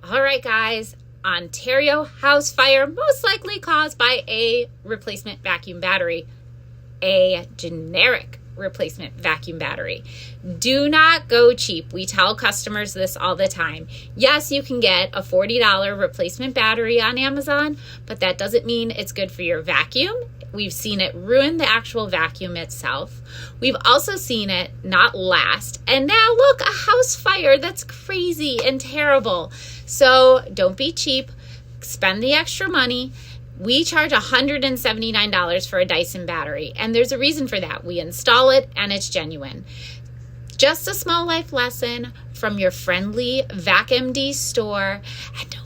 All right, guys. Ontario house fire, most likely caused by a replacement vacuum battery, a generic replacement vacuum battery. Do not go cheap. We tell customers this all the time. Yes, you can get a $40 replacement battery on Amazon, but that doesn't mean it's good for your vacuum. We've seen it ruin the actual vacuum itself. We've also seen it not last. And now look, a house fire. That's crazy and terrible. So don't be cheap. Spend the extra money. We charge $179 for a Dyson battery, and there's a reason for that. We install it, and it's genuine. Just a small life lesson from your friendly VacMD store. And don't